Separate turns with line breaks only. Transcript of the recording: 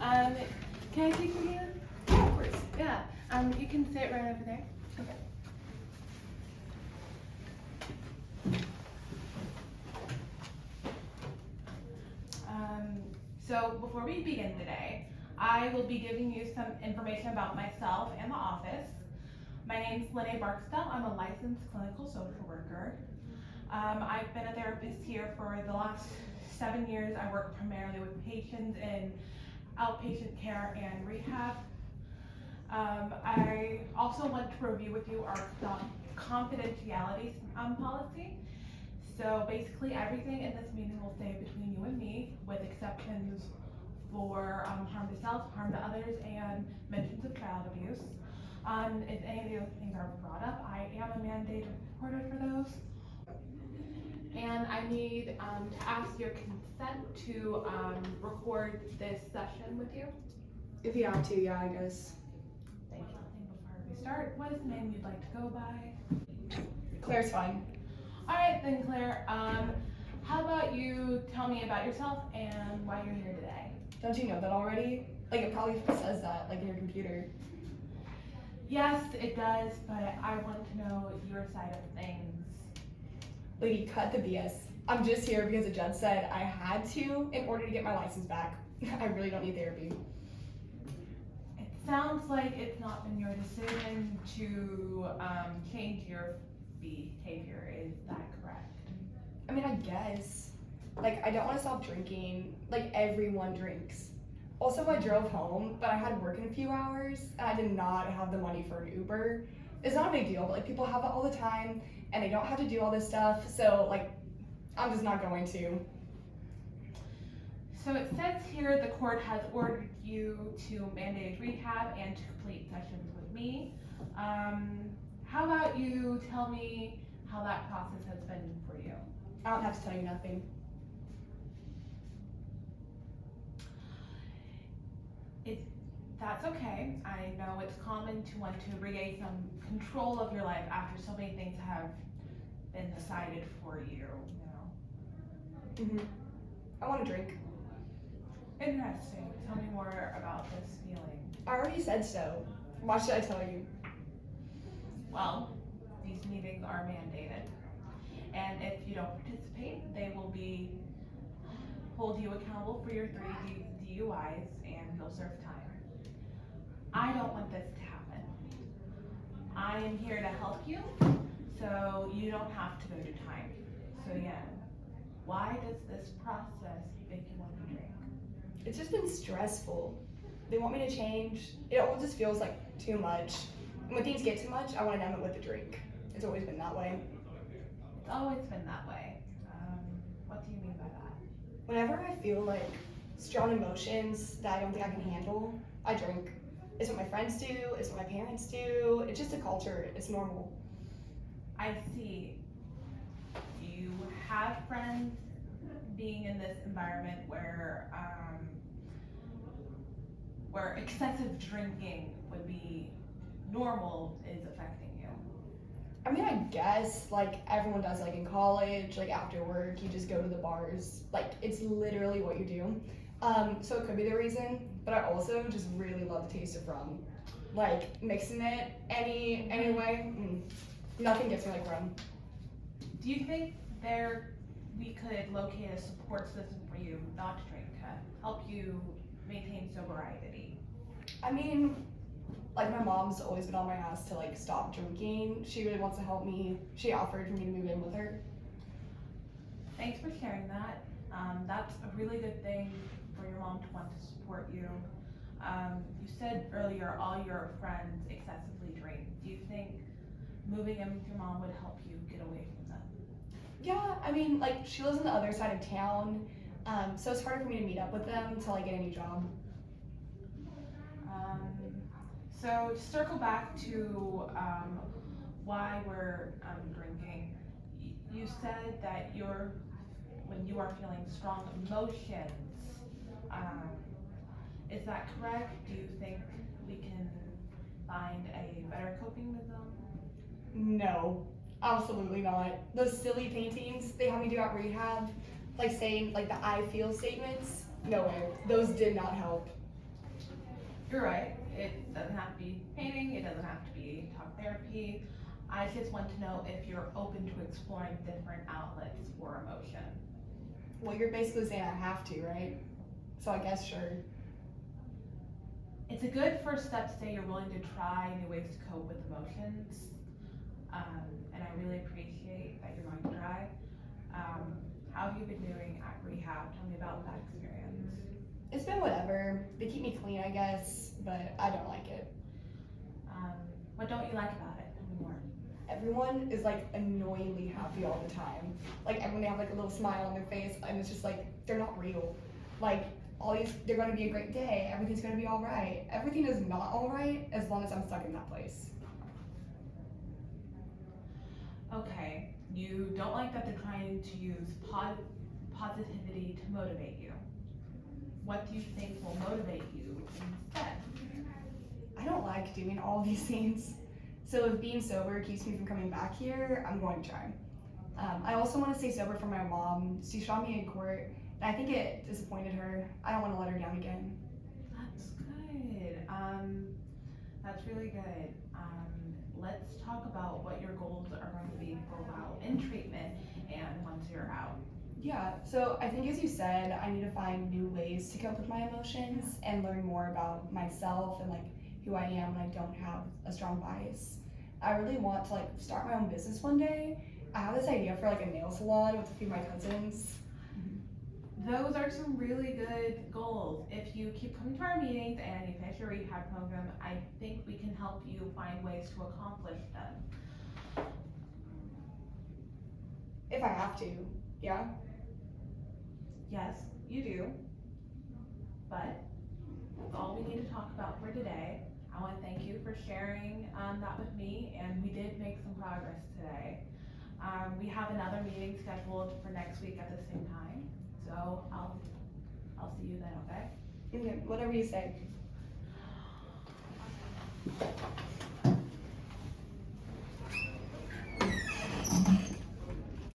Um, can I take your hand?
Yeah, of course.
Yeah. You can sit right over there.
Okay.
So before we begin today, I will be giving you some information about myself and the office. My name's Lene Barksdale. I'm a licensed clinical social worker. I've been a therapist here for the last 7 years. I work primarily with patients in outpatient care and rehab. I also want to review with you our confidentiality policy. So basically everything in this meeting will stay between you and me, with exceptions for harm to self, harm to others, and mentions of child abuse. If any of those things are brought up, I am a mandated reporter for those. And I need to ask your consent to record this session with you.
If you have to, yeah, I guess.
Thank you. And before we start, what is the name you'd like to go by?
Claire's fine.
All right then, Claire. How about you tell me about yourself and why you're here today?
Don't you know that already? Like, it probably says that, like, in your computer.
Yes, it does, but I want to know your side of things.
Lady, cut the BS. I'm just here because the judge said I had to in order to get my license back. I really don't need therapy.
It sounds like it's not been your decision to change your behavior. Is that correct?
I mean, I guess. Like, I don't want to stop drinking. Like, everyone drinks. Also, I drove home, but I had work in a few hours, and I did not have the money for an Uber. It's not a big deal, but, like, people have it all the time, and they don't have to do all this stuff, so, like, I'm just not going to.
So it says here the court has ordered you to mandate rehab and to complete sessions with me. How about you tell me how that process has been for you?
I don't have to tell you nothing.
That's okay. I know it's common to want to regain some control of your life after so many things have been decided for you,
I want to drink.
Interesting. Tell me more about this feeling.
I already said so. Why should I tell you?
Well, these meetings are mandated, and if you don't participate, they will hold you accountable for your 3 DUIs, and you'll serve time. I don't want this to happen. I am here to help you, so you don't have to go to time. So again, why does this process make you want to drink?
It's just been stressful. They want me to change. It all just feels like too much. And when things get too much, I want to numb it with a drink. It's always been that way.
It's always been that way. What do you mean by that?
Whenever I feel like strong emotions that I don't think I can handle, I drink. It's what my friends do, it's what my parents do, it's just a culture, it's normal.
I see. Do you have friends being in this environment where excessive drinking would be normal is affecting you?
I mean, I guess, like, everyone does, like, in college, like, after work, you just go to the bars. Like, it's literally what you do. So it could be the reason, but I also just really love the taste of rum. Like, mixing it any way, nothing gets me like rum.
Do you think we could locate a support system for you not to drink to help you maintain sobriety?
I mean, like, my mom's always been on my ass to, like, stop drinking. She really wants to help me. She offered for me to move in with her.
Thanks for sharing that. That's a really good thing for your mom to want to support you. You said earlier all your friends excessively drink. Do you think moving in with your mom would help you get away from them?
Yeah, I mean, like, she lives on the other side of town, so it's harder for me to meet up with them until I get a new job.
So to circle back to why we're drinking, you said that when you are feeling strong emotions, is that correct? Do you think we can find a better coping mechanism?
No, absolutely not. Those silly paintings they had me do at rehab, like saying like the I feel statements, no way. Those did not help.
You're right. It doesn't have to be painting, it doesn't have to be talk therapy. I just want to know if you're open to exploring different outlets for emotion.
Well, you're basically saying I have to, right? So I guess sure.
It's a good first step to say you're willing to try new ways to cope with emotions. And I really appreciate that you're going to try. How have you been doing at rehab? Tell me about that experience.
It's been whatever. They keep me clean, I guess, but I don't like it.
What don't you like about it? Tell me more.
Everyone is like annoyingly happy all the time. Like everyone they have like a little smile on their face, and it's just like they're not real. Like all these, they're gonna be a great day. Everything's gonna be all right. Everything is not all right as long as I'm stuck in that place.
Okay, you don't like that they're trying to use positivity to motivate you. What do you think will motivate you instead?
I don't like doing all these things. So if being sober keeps me from coming back here, I'm going to try. I also want to stay sober for my mom. She shot me in court, and I think it disappointed her. I don't want to let her down again.
That's good. That's really good. Let's talk about what your goals are going to be for a while in treatment and once you're out.
Yeah, so I think as you said, I need to find new ways to cope with my emotions and learn more about myself and like who I am when I don't have a strong bias. I really want to like start my own business one day. I have this idea for like a nail salon with a few of my cousins.
Those are some really good goals. If you keep coming to our meetings and you finish your rehab program, I think we can help you find ways to accomplish them.
If I have to, yeah.
Yes, you do. But that's all we need to talk about for today. I want to thank you for sharing that with me, and we did make some progress today. We have another meeting scheduled for next week at the same time, so I'll see you then, okay?
Okay, whatever you say.